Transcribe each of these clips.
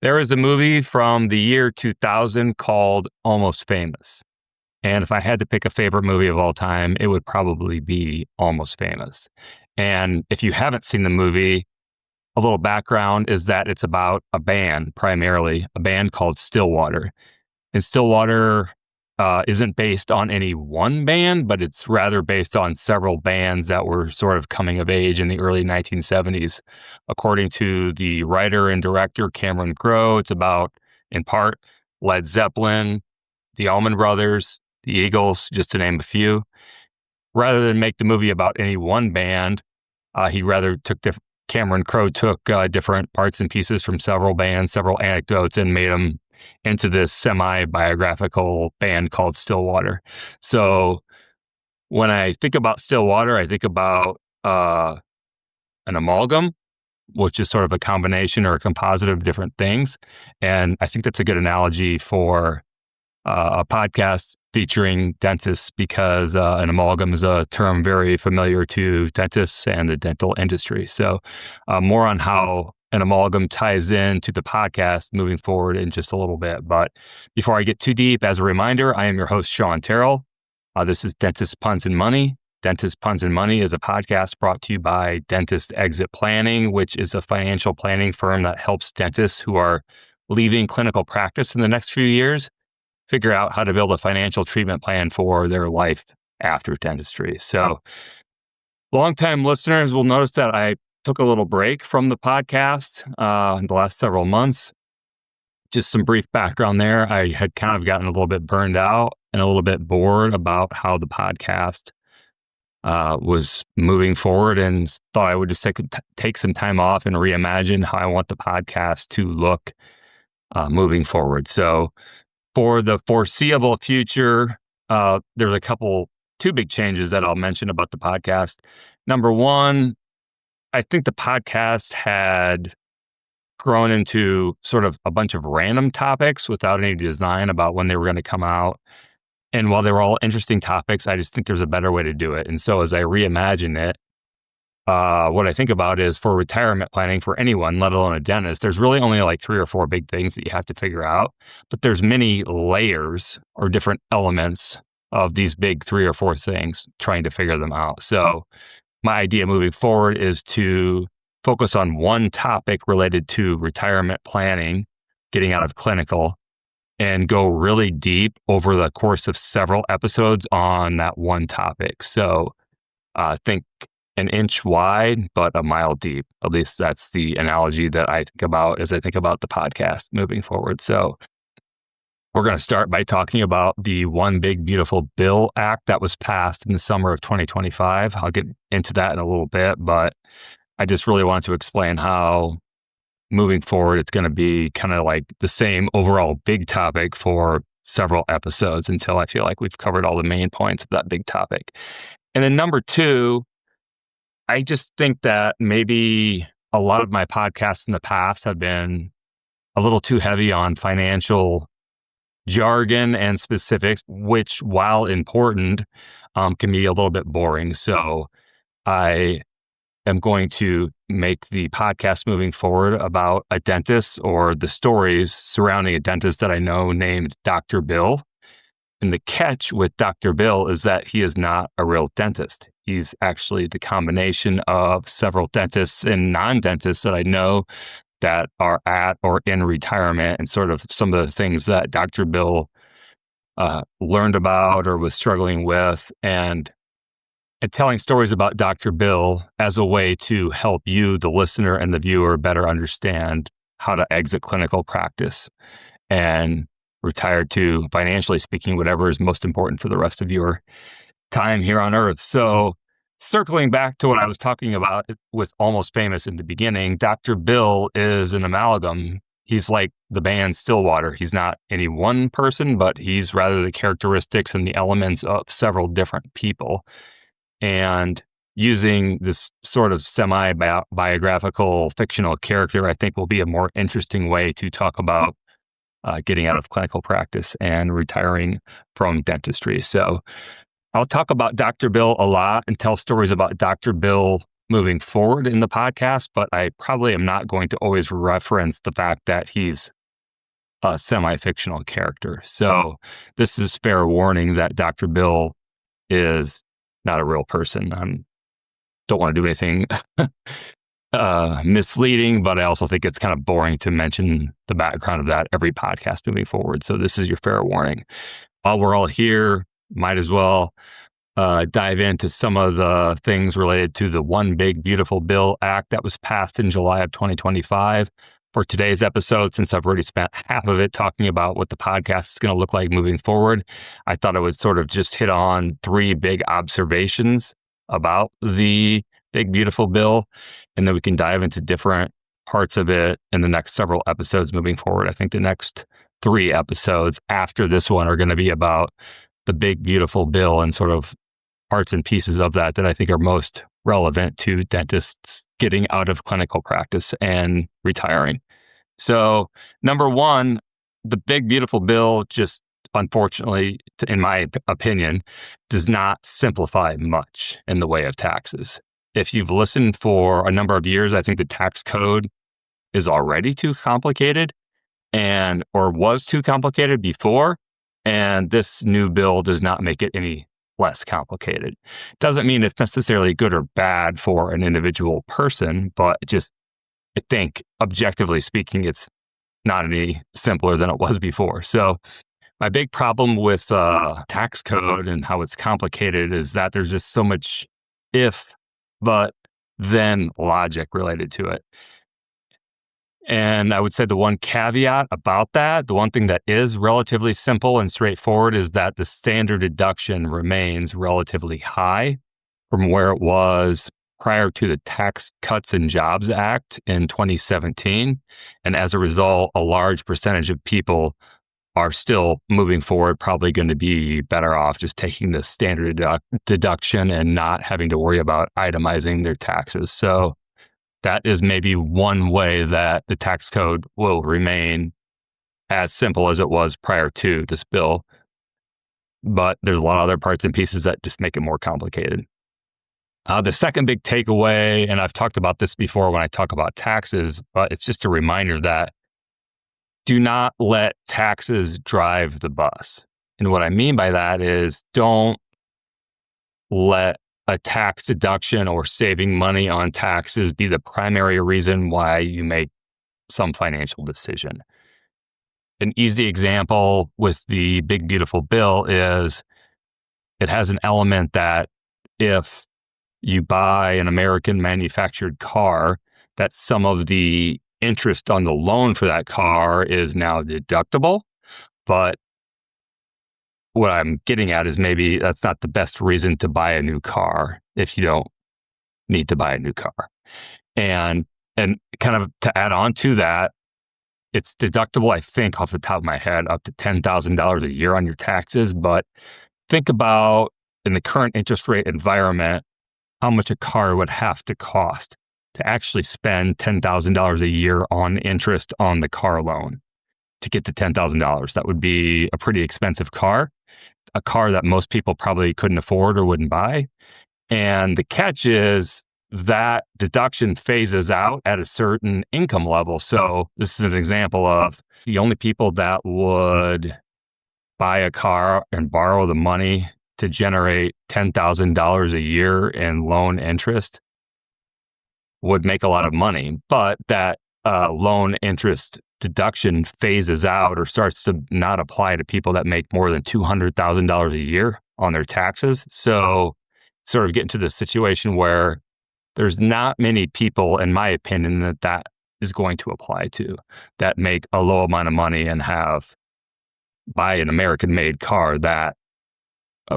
There is a movie from the year 2000 called Almost Famous. And if I had to pick a favorite movie of all time, it would probably be Almost Famous. And if you haven't seen the movie, a little background is that it's about a band, primarily a band called Stillwater. And Stillwater isn't based on any one band, but it's rather based on several bands that were sort of coming of age in the early 1970s. According to the writer and director Cameron Crowe, it's about, in part, Led Zeppelin, the Allman Brothers, the Eagles, just to name a few. Rather than make the movie about any one band, he rather took Cameron Crowe took different parts and pieces from several bands, several anecdotes, and made them into this semi-biographical band called Stillwater. So when I think about Stillwater, I think about an amalgam, which is sort of a combination or a composite of different things. And I think that's a good analogy for a podcast featuring dentists because an amalgam is a term very familiar to dentists and the dental industry. So more on how an amalgam ties into the podcast moving forward in just a little bit. But before I get too deep, as a reminder, I am your host, Shawn Terrell. This is Dentist Puns and Money. Dentist Puns and Money is a podcast brought to you by Dentist Exit Planning, which is a financial planning firm that helps dentists who are leaving clinical practice in the next few years figure out how to build a financial treatment plan for their life after dentistry. So longtime listeners will notice that I took a little break from the podcast in the last several months. Just some brief background there. I had kind of gotten a little bit burned out and a little bit bored about how the podcast was moving forward and thought I would just take some time off and reimagine how I want the podcast to look moving forward. So for the foreseeable future, there's two big changes that I'll mention about the podcast. Number one, I think the podcast had grown into sort of a bunch of random topics without any design about when they were going to come out. And while they were all interesting topics, I just think there's a better way to do it. And so as I reimagine it, what I think about is for retirement planning for anyone, let alone a dentist, there's really only like 3 or 4 big things that you have to figure out. But there's many layers or different elements of these big 3 or 4 things, trying to figure them out. So my idea moving forward is to focus on one topic related to retirement planning, getting out of clinical, and go really deep over the course of several episodes on that one topic. So think an inch wide, but a mile deep. At least that's the analogy that I think about as I think about the podcast moving forward. So we're going to start by talking about the One Big Beautiful Bill Act that was passed in the summer of 2025. I'll get into that in a little bit, but I just really wanted to explain how moving forward, it's going to be kind of like the same overall big topic for several episodes until I feel like we've covered all the main points of that big topic. And then number 2, I just think that maybe a lot of my podcasts in the past have been a little too heavy on financial jargon and specifics, which, while important, can be a little bit boring. So I am going to make the podcast moving forward about a dentist or the stories surrounding a dentist that I know named Dr. Bill. And the catch with Dr. Bill is that he is not a real dentist. He's actually the combination of several dentists and non-dentists that I know that are at or in retirement, and sort of some of the things that Dr. Bill learned about or was struggling with, and telling stories about Dr. Bill as a way to help you, the listener and the viewer, better understand how to exit clinical practice and retire to, financially speaking, whatever is most important for the rest of your time here on Earth. So circling back to what I was talking about with Almost Famous in the beginning, Dr. Bill is an amalgam. He's like the band Stillwater. He's not any one person, but he's rather the characteristics and the elements of several different people. And using this sort of semi-biographical fictional character, I think will be a more interesting way to talk about getting out of clinical practice and retiring from dentistry. So I'll talk about Dr. Bill a lot and tell stories about Dr. Bill moving forward in the podcast, but I probably am not going to always reference the fact that he's a semi-fictional character. So this is fair warning that Dr. Bill is not a real person. I don't want to do anything misleading, but I also think it's kind of boring to mention the background of that every podcast moving forward. So this is your fair warning. While we're all here, might as well dive into some of the things related to the One Big Beautiful Bill Act that was passed in July of 2025. For today's episode, since I've already spent half of it talking about what the podcast is going to look like moving forward, I thought I would sort of just hit on 3 big observations about the Big Beautiful Bill, and then we can dive into different parts of it in the next several episodes moving forward. I think the next 3 episodes after this one are going to be about the Big Beautiful Bill and sort of parts and pieces of that I think are most relevant to dentists getting out of clinical practice and retiring. So, number 1, the Big Beautiful Bill just, unfortunately, in my opinion, does not simplify much in the way of taxes. If you've listened for a number of years, I think the tax code is already too complicated or was too complicated before, and this new bill does not make it any less complicated. Doesn't mean it's necessarily good or bad for an individual person, but just, I think, objectively speaking, it's not any simpler than it was before. So my big problem with tax code and how it's complicated is that there's just so much if, but then logic related to it. And I would say the one caveat about that, the one thing that is relatively simple and straightforward, is that the standard deduction remains relatively high from where it was prior to the Tax Cuts and Jobs Act in 2017. And as a result, a large percentage of people are still moving forward, probably going to be better off just taking the standard deduction and not having to worry about itemizing their taxes. So that is maybe one way that the tax code will remain as simple as it was prior to this bill. But there's a lot of other parts and pieces that just make it more complicated. The second big takeaway, and I've talked about this before when I talk about taxes, but it's just a reminder that do not let taxes drive the bus. And what I mean by that is don't let a tax deduction or saving money on taxes be the primary reason why you make some financial decision. An easy example with the Big Beautiful Bill is it has an element that if you buy an American manufactured car, that some of the interest on the loan for that car is now deductible. But what I'm getting at is maybe that's not the best reason to buy a new car if you don't need to buy a new car. And kind of to add on to that, it's deductible, I think, off the top of my head, up to $10,000 a year on your taxes. But think about, in the current interest rate environment, how much a car would have to cost to actually spend $10,000 a year on interest on the car loan to get to $10,000. That would be a pretty expensive car, a car that most people probably couldn't afford or wouldn't buy. And the catch is that deduction phases out at a certain income level. So this is an example of the only people that would buy a car and borrow the money to generate $10,000 a year in loan interest would make a lot of money, but that loan interest deduction phases out or starts to not apply to people that make more than $200,000 a year on their taxes. So sort of get into this situation where there's not many people, in my opinion, that is going to apply to, that make a low amount of money and buy an American-made car that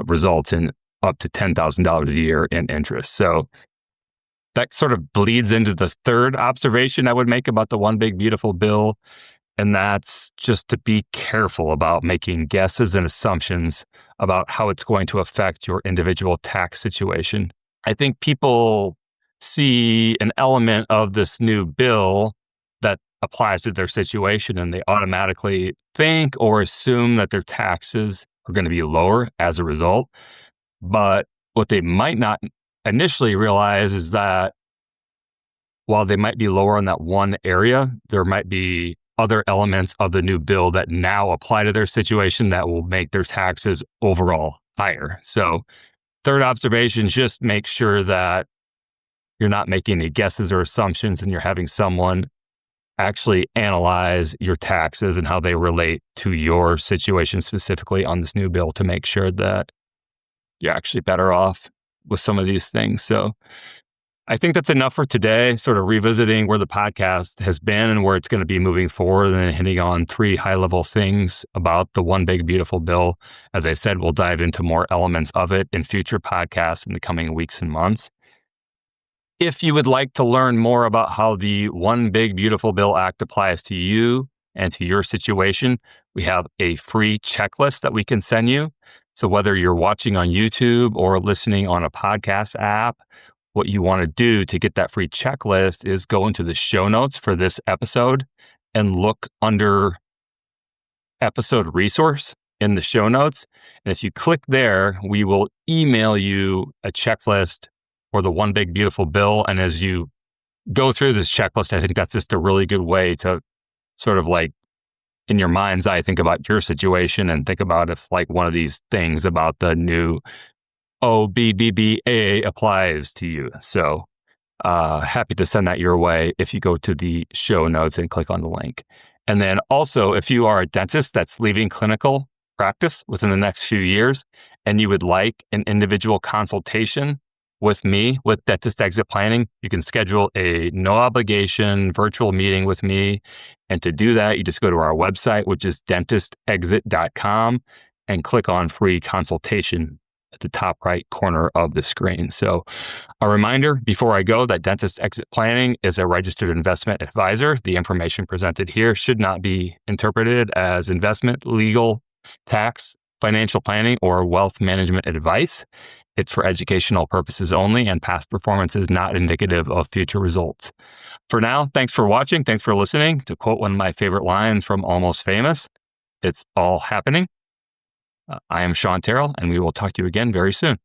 results in up to $10,000 a year in interest. So that sort of bleeds into the third observation I would make about the One Big Beautiful Bill, and that's just to be careful about making guesses and assumptions about how it's going to affect your individual tax situation. I think people see an element of this new bill that applies to their situation, and they automatically think or assume that their taxes are going to be lower as a result. But what they might not initially realize is that while they might be lower in that one area, there might be other elements of the new bill that now apply to their situation that will make their taxes overall higher. So, third observation, just make sure that you're not making any guesses or assumptions and you're having someone actually analyze your taxes and how they relate to your situation specifically on this new bill to make sure that you're actually better off with some of these things. So I think that's enough for today, sort of revisiting where the podcast has been and where it's going to be moving forward, and then hitting on 3 high-level things about the One Big Beautiful Bill. As I said, we'll dive into more elements of it in future podcasts in the coming weeks and months. If you would like to learn more about how the One Big Beautiful Bill Act applies to you and to your situation, we have a free checklist that we can send you. So whether you're watching on YouTube or listening on a podcast app, what you want to do to get that free checklist is go into the show notes for this episode and look under episode resource in the show notes. And if you click there, we will email you a checklist for the One Big Beautiful Bill. And as you go through this checklist, I think that's just a really good way to sort of like in your mind's eye, think about your situation and think about if like one of these things about the new OBBBA applies to you. So happy to send that your way if you go to the show notes and click on the link. And then also, if you are a dentist that's leaving clinical practice within the next few years and you would like an individual consultation with me with dentist exit planning, you can schedule a no obligation virtual meeting with me. And to do that, you just go to our website, which is dentistexit.com, and click on free consultation at the top right corner of the screen. So a reminder before I go that Dentist Exit Planning is a registered investment advisor. The information presented here should not be interpreted as investment, legal, tax, financial planning, or wealth management advice. It's for educational purposes only, and past performance is not indicative of future results. For now, thanks for watching. Thanks for listening. To quote one of my favorite lines from Almost Famous, it's all happening. I am Shawn Terrell, and we will talk to you again very soon.